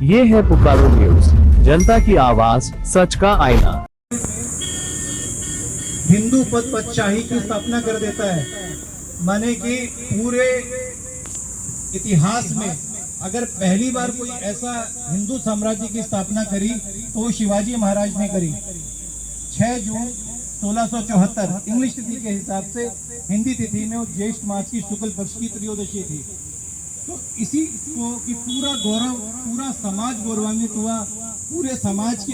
ये है पुकारो न्यूज, जनता की आवाज, सच का आईना। हिंदू पद पदशाही की स्थापना कर देता है, माने कि पूरे इतिहास में अगर पहली बार कोई ऐसा हिंदू साम्राज्य की स्थापना करी तो वो शिवाजी महाराज ने करी। 6 जून 1674 इंग्लिश तिथि के हिसाब से, हिंदी तिथि में वो ज्येष्ठ मास की शुक्ल पक्ष की त्रयोदशी थी। तो इसी को कि पूरा गौरव, पूरा समाज गौरवान्वित हुआ। पूरे समाज के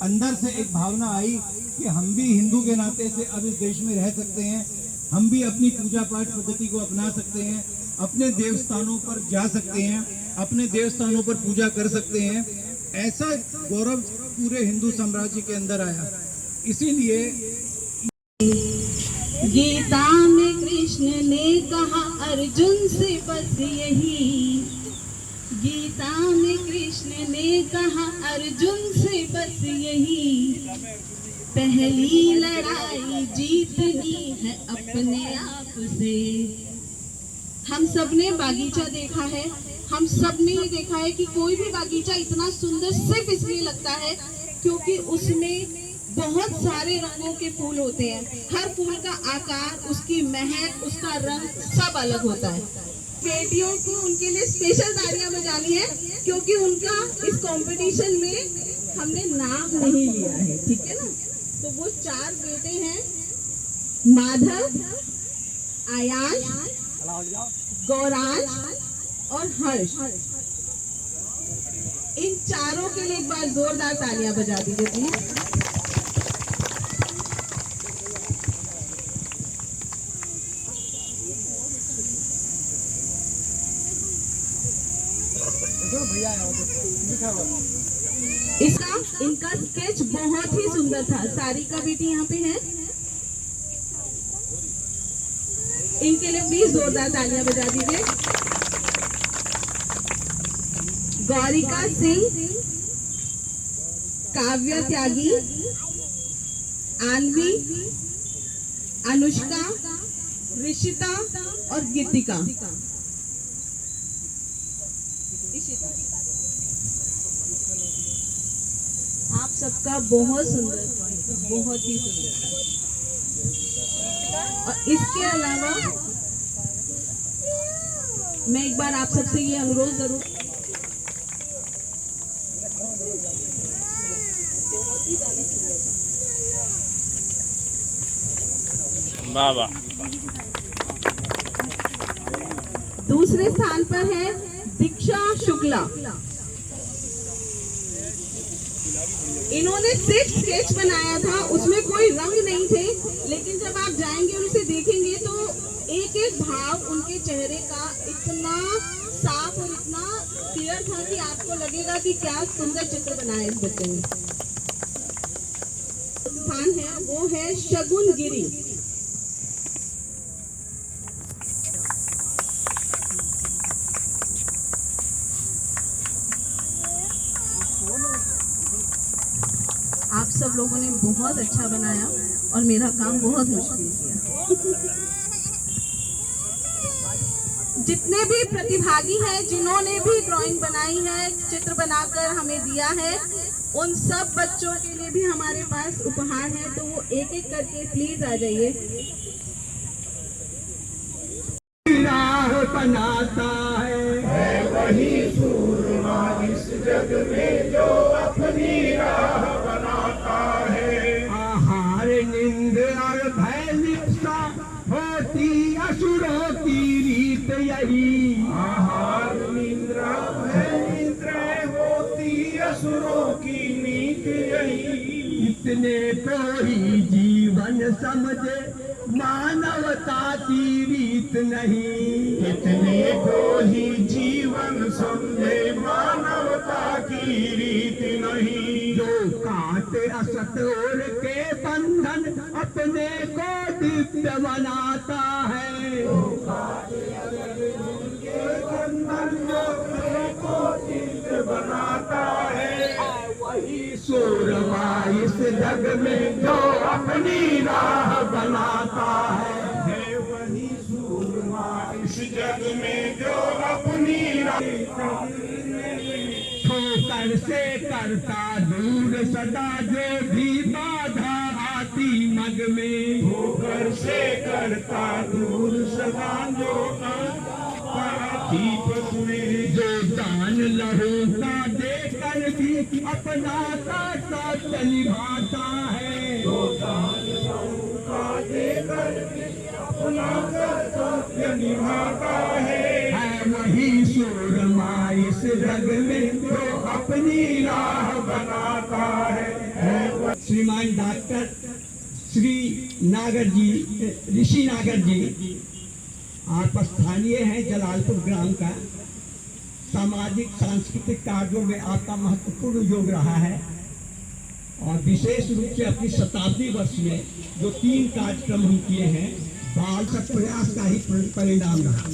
अंदर से एक भावना आई कि हम भी हिंदू के नाते से अब इस देश में रह सकते हैं, हम भी अपनी पूजा पाठ पद्धति को अपना सकते हैं, अपने देवस्थानों पर जा सकते हैं, अपने देवस्थानों पर पूजा कर सकते हैं। ऐसा गौरव पूरे हिंदू साम्राज्य के अंदर आया। इसीलिए गीता में कृष्ण ने कहा अर्जुन से बस यही, गीता में कृष्ण ने कहा अर्जुन से बस यही, पहली लड़ाई जीतनी है अपने आप से। हम सब ने बागीचा देखा है, हम सब ने ये देखा है कि कोई भी बागीचा इतना सुंदर सिर्फ इसलिए लगता है क्योंकि उसमें बहुत सारे रंगों के फूल होते हैं। हर फूल का आकार, उसकी महक, उसका रंग सब अलग होता है। बेटियों को उनके लिए स्पेशल तालियां बजानी है क्योंकि उनका इस कंपटीशन में हमने नाम नहीं लिया है, ठीक है ना। तो वो 4 बेटे हैं, माधव, आयाश, गौराज और हर्ष। इन चारों के लिए एक बार जोरदार तालियां बजा दीजिए प्लीज। इनका स्केच बहुत ही सुंदर था। सारिका बेटी यहाँ पे है, इनके लिए प्लीज जोरदार तालियां बजा दीजिए। गौरिका सिंह, काव्य त्यागी, आन्वी, अनुष्का, ऋषिता और गीतिका। आप सबका बहुत सुंदर, बहुत ही सुंदर। और इसके अलावा मैं एक बार आप सबसे ये अनुरोध जरूर, बाबा दूसरे स्थान पर है दीक्षा शुक्ला। इन्होंने सिर्फ स्केच बनाया था, उसमें कोई रंग नहीं थे, लेकिन जब आप जाएंगे उनसे देखेंगे तो एक एक भाव उनके चेहरे का इतना साफ और इतना क्लियर था कि आपको लगेगा कि क्या सुंदर चित्र बनाया इस बच्चे ने। स्थान है वो है शगुन गिरी। आप सब लोगों ने बहुत अच्छा बनाया और मेरा काम बहुत मुश्किल किया। जितने भी प्रतिभागी हैं, जिन्होंने भी ड्राइंग बनाई है, चित्र बनाकर हमें दिया है, उन सब बच्चों के लिए भी हमारे पास उपहार है। तो वो एक एक करके प्लीज आ जाइए। बनाता है वही सूरमा इस जग में जो अपनी राह बनाता है। आहार नींद और भय लिप्सा होती असुरों की रीत यही। आहार निद्रा भय निद्रा होती असुरों की नीत यही। इतने को ही जीवन समझे मानवता की रीत नहीं। इतने को ही जीवन समझे मानवता की रीत नहीं। जो काटे असत और के बंधन अपने को दिव्य बनाता है। जो काटे असत के बंधन अपने को दिव्य बनाता है। वही सूरमा इस जग में जो अपनी राह बनाता है। वही सूरमा इस जग में जो अपनी राह ठोकर से करता दूर सदा जो भी बाधा आती मग में, ठोकर से करता दूर सदा जो आती पग में, जो दान लहू का देकर भी अपना का सत्य निभाता है, जो दान लहू का देकर भी अपना का सत्य निभाता है वही सूरमा इस जग में जो अपनी राह बनाता है। श्रीमान डॉक्टर श्री नागर जी, ऋषि नागर जी, आप स्थानीय हैं जलालपुर ग्राम का। सामाजिक सांस्कृतिक कार्यों में आपका महत्वपूर्ण योग रहा है और विशेष रूप से अपनी शताब्दी वर्ष में जो 3 कार्यक्रम हम किए हैं, बाल का प्रयास का ही परिणाम रहा।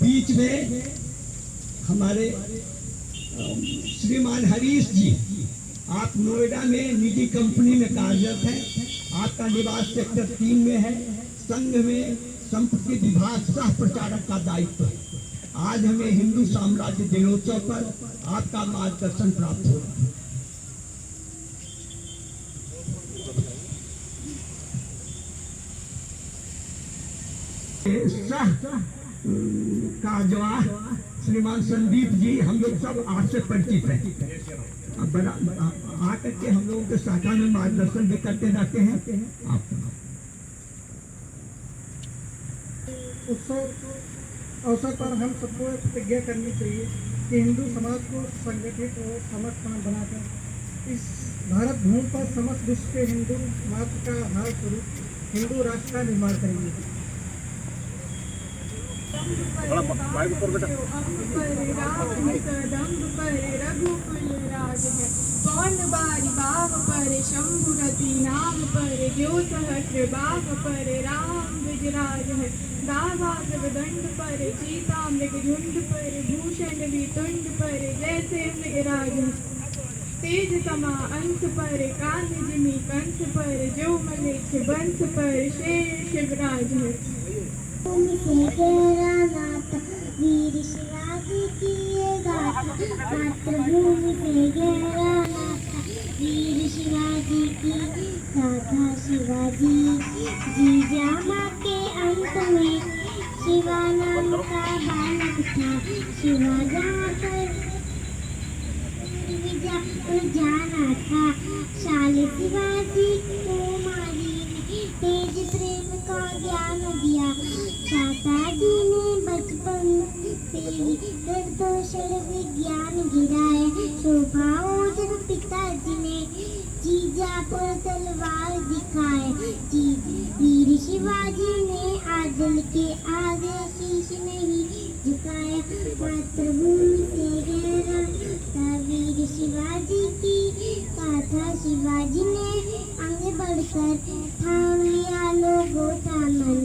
बीच में हमारे श्रीमान हरीश जी, आप नोएडा में निजी कंपनी में कार्यरत हैं। आपका निवास सेक्टर 3 में है। संघ में संपत्ति विभाग सह प्रचारक का दायित्व है। आज हमें हिंदू साम्राज्य दिनोत्सव पर आपका मार्गदर्शन प्राप्त हुआ। कार्यवाह श्रीमान संदीप जी, हम लोग सब आपसे परिचित हैं। आकर के हम लोगों के शाखा में मार्गदर्शन भी करते रहते हैं। उत्सव अवसर पर हम सबको प्रतिज्ञा करनी चाहिए कि हिंदू समाज को संगठित और समर्थन बनाकर इस भारत भूमि पर समस्त विश्व के हिंदू मात्र का आधार स्वरूप हिंदू राष्ट्र का निर्माण करेंगे। शंभुरति नाम पर जो सहस्र बाह पर राम विजराज है, दावासव दंड पर सीता मृग झुंड पर भूषण वितुंड पर जैसे मृगराज है, तेज समा अंश पर कान जिमी कंस पर जो मलेच्छ बंश पर शेर शिवराज है। वीर शिवाजी की ये गाथा, मातृभूमि से गहरा नाता, वीर शिवाजी की गाथा। शिवाजी जीजा माँ के अंत में शिवा नाम का बालक था। शिवा जहाँ पर जाना था, शाले शिवाजी को मारी ने तेज प्रेम का ज्ञान दिया। चाचा जी ने बचपन से ही निर्दोषण विज्ञान गिराए। शोभा ओझर पिताजी ने जीजा पर तलवार दिखाए। वीर शिवाजी ने आदल के आगे शीश नहीं झुकाया। मातृभूमि से गहरा था वीर शिवाजी की गाथा। शिवाजी ने आगे बढ़कर थाम लिया लोगों का मन।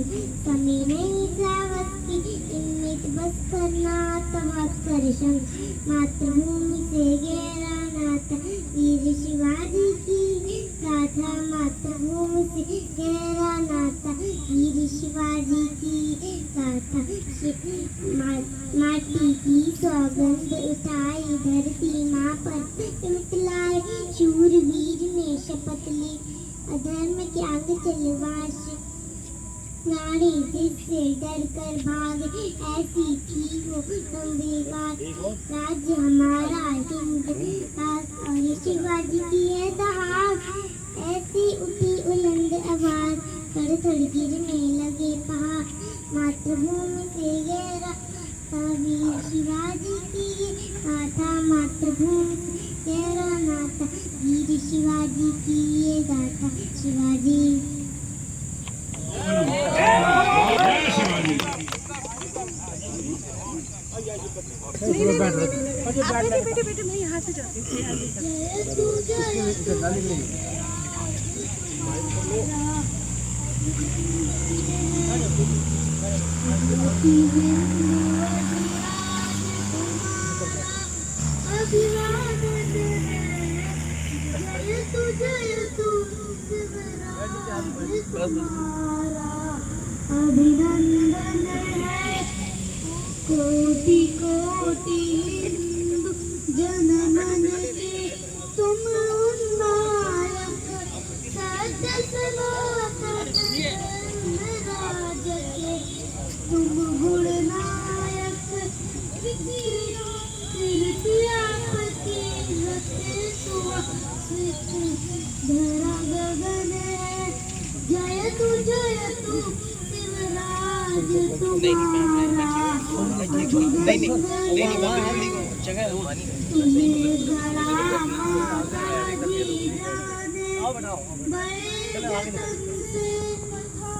समय नहीं साहस की हिम्मत बस करना तबाह कर संग। मातृभूमि से गहरा नाता वीर शिवाजी की गाथा। मातृभूमि से गहरा नाता वीर शिवाजी की गाथा। माटी की सौगंध उठाई धरती माँ पर मितलाए। शूरवीर ने शपथ ली अधर्म के आगे चलवास। नारी जिससे डर कर भागे ऐसी थी वो बेकार। राज्य हमारा हिंद और शिवाजी की है दहाड़। ऐसी उठी उलंद आवाज, थड़ थड़ गिरने लगे पहाड़। मातृभूमि से गहरा था वीर शिवाजी की गाथा। मातृभूमि से गहरा नाता वीर शिवाजी की ये गाथा। शिवाजी बेटे मैं यहाँ से जाती अभिनंदन है कोटि हिंदू जन मन के तुम उन्नायक सत्य सनातन राज के तुम गुणनायक आपकी धरा गगन है जय तू शिवराज तुम्हारा तुम्हें गड़ा माताजी जाने बड़े जतन से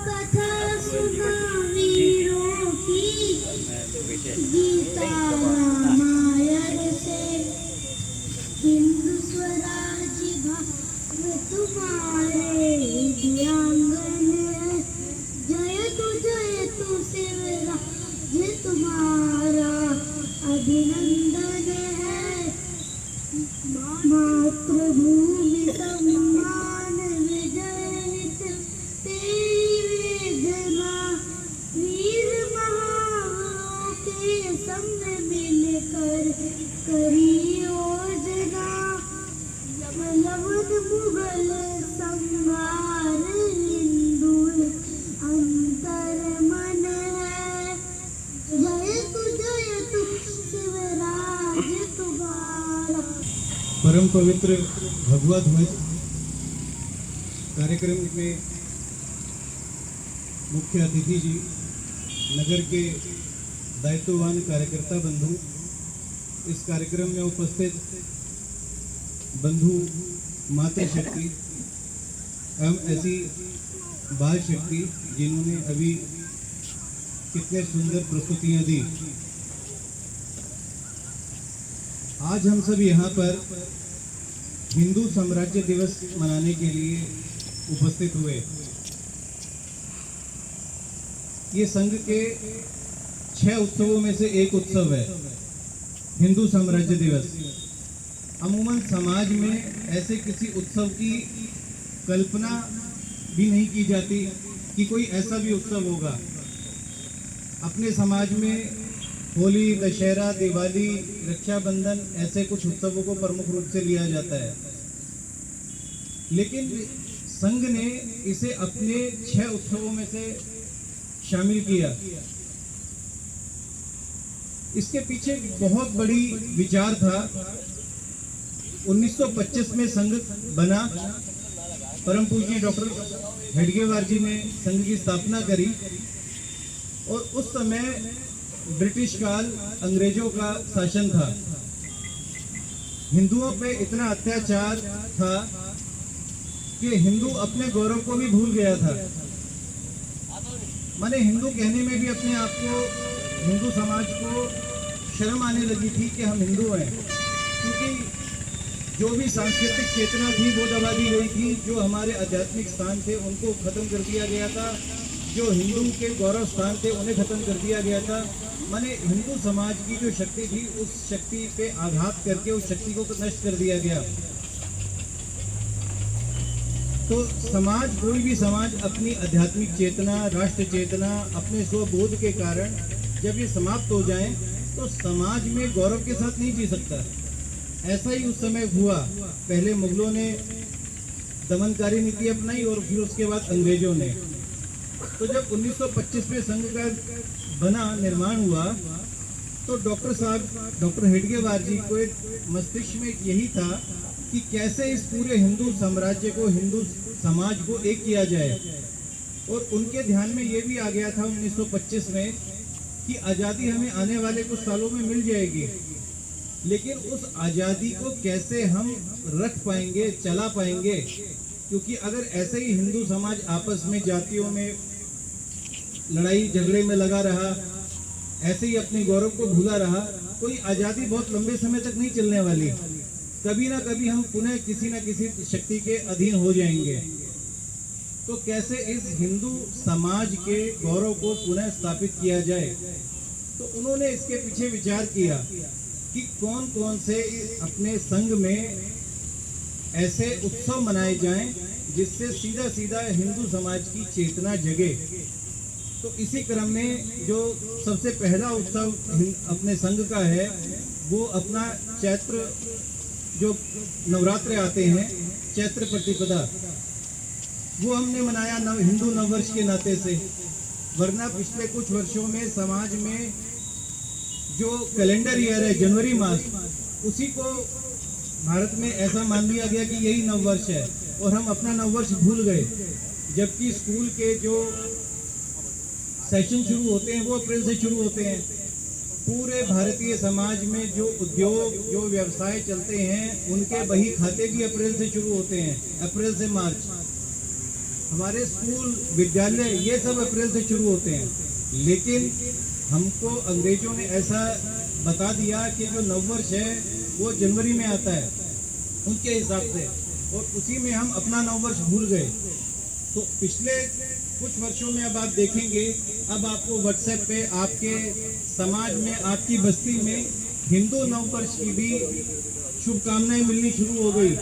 कथा सुना वीरों की गीता रामायण से हिंदू स्वराज भाव तुम्हारे दियांगन है जय तू शिवराज तुम्हारा अभिनंदन है मातृभूमि सम्मान विजय हित तेरी वेदना वीर महावरों के संग मिलकर करी योजना यमन मुगल संहार हिंदू अंतर मन है जय तू शिवराज तुम्हारा। परम पवित्र भगवा ध्वज कार्यक्रम में मुख्य अतिथि जी, नगर के दायित्ववान कार्यकर्ता बंधु, इस कार्यक्रम में उपस्थित बंधु मातृशक्ति एवं ऐसी बाल शक्ति जिन्होंने अभी कितने सुंदर प्रस्तुतियां दी। आज हम सब यहाँ पर हिंदू साम्राज्य दिवस मनाने के लिए उपस्थित हुए। ये संघ के 6 उत्सवों में से एक उत्सव है हिंदू साम्राज्य दिवस। अमूमन समाज में ऐसे किसी उत्सव की कल्पना भी नहीं की जाती कि कोई ऐसा भी उत्सव होगा। अपने समाज में होली, दशहरा, दिवाली, रक्षाबंधन ऐसे कुछ उत्सवों को प्रमुख रूप से लिया जाता है, लेकिन संघ ने इसे अपने 6 उत्सवों में से शामिल किया। इसके पीछे बहुत बड़ी विचार था। 1925 में संघ बना। परम पूज्य डॉक्टर हेडगेवार जी ने संघ की स्थापना करी और उस समय ब्रिटिश काल, अंग्रेजों का शासन था। हिंदुओं पे इतना अत्याचार था कि हिंदू अपने गौरव को भी भूल गया था। माने हिंदू कहने में भी अपने आप को, हिंदू समाज को शर्म आने लगी थी कि हम हिंदू हैं, क्योंकि जो भी सांस्कृतिक चेतना थी वो दबा दी गई थी। जो हमारे आध्यात्मिक स्थान थे उनको खत्म कर दिया गया था। जो हिंदू के गौरव स्थान थे उन्हें खत्म कर दिया गया था। माने हिंदू समाज की जो शक्ति थी उस शक्ति पे आघात करके उस शक्ति को नष्ट कर दिया गया। तो समाज, कोई भी समाज अपनी आध्यात्मिक चेतना, राष्ट्र चेतना, अपने स्वबोध के कारण जब ये समाप्त हो जाए तो समाज में गौरव के साथ नहीं जी सकता। ऐसा ही उस समय हुआ। पहले मुगलों ने दमनकारी नीति अपनाई और फिर उसके बाद अंग्रेजों ने। तो जब 1925 में संघ का बना, निर्माण हुआ, तो डॉक्टर हेडगेवार जी को एक मस्तिष्क में यही था कि कैसे इस पूरे हिंदू साम्राज्य को, हिंदू समाज को एक किया जाए। और उनके ध्यान में ये भी आ गया था 1925 में कि आज़ादी हमें आने वाले कुछ सालों में मिल जाएगी, लेकिन उस आज़ादी को कैसे हम रख पाएंगे, चला पाएंगे। क्योंकि अगर ऐसे ही हिंदू समाज आपस में जातियों में लड़ाई झगड़े में लगा रहा, ऐसे ही अपने गौरव को भूला रहा, तो ये आज़ादी बहुत लंबे समय तक नहीं चलने वाली। कभी ना कभी हम पुनः किसी न किसी शक्ति के अधीन हो जाएंगे। तो कैसे इस हिंदू समाज के गौरव को पुनः स्थापित किया जाए। तो उन्होंने इसके पीछे विचार किया कि कौन कौन से अपने संघ में ऐसे उत्सव मनाए जाएं जिससे सीधा सीधा हिंदू समाज की चेतना जगे। तो इसी क्रम में जो सबसे पहला उत्सव अपने संघ का है वो अपना चैत्र जो नवरात्रे आते हैं, चैत्र प्रतिपदा, वो हमने मनाया हिंदू नववर्ष के नाते से। वरना पिछले कुछ वर्षों में समाज में जो कैलेंडर ईयर है जनवरी मास, उसी को भारत में ऐसा मान लिया गया कि यही नववर्ष है और हम अपना नववर्ष भूल गए। जबकि स्कूल के जो सेशन शुरू होते हैं वो अप्रैल से शुरू होते हैं। पूरे भारतीय समाज में जो उद्योग, जो व्यवसाय चलते हैं, उनके बही खाते भी अप्रैल से शुरू होते हैं, अप्रैल से मार्च। हमारे स्कूल, विद्यालय, ये सब अप्रैल से शुरू होते हैं। लेकिन हमको अंग्रेजों ने ऐसा बता दिया कि जो नववर्ष है वो जनवरी में आता है उनके हिसाब से, और उसी में हम अपना नववर्ष भूल गए। तो पिछले कुछ वर्षों में अब आप देखेंगे, अब आपको व्हाट्सएप पे आपके समाज में, आपकी बस्ती में हिंदू नववर्ष की भी शुभकामनाएं मिलनी शुरू हो गई।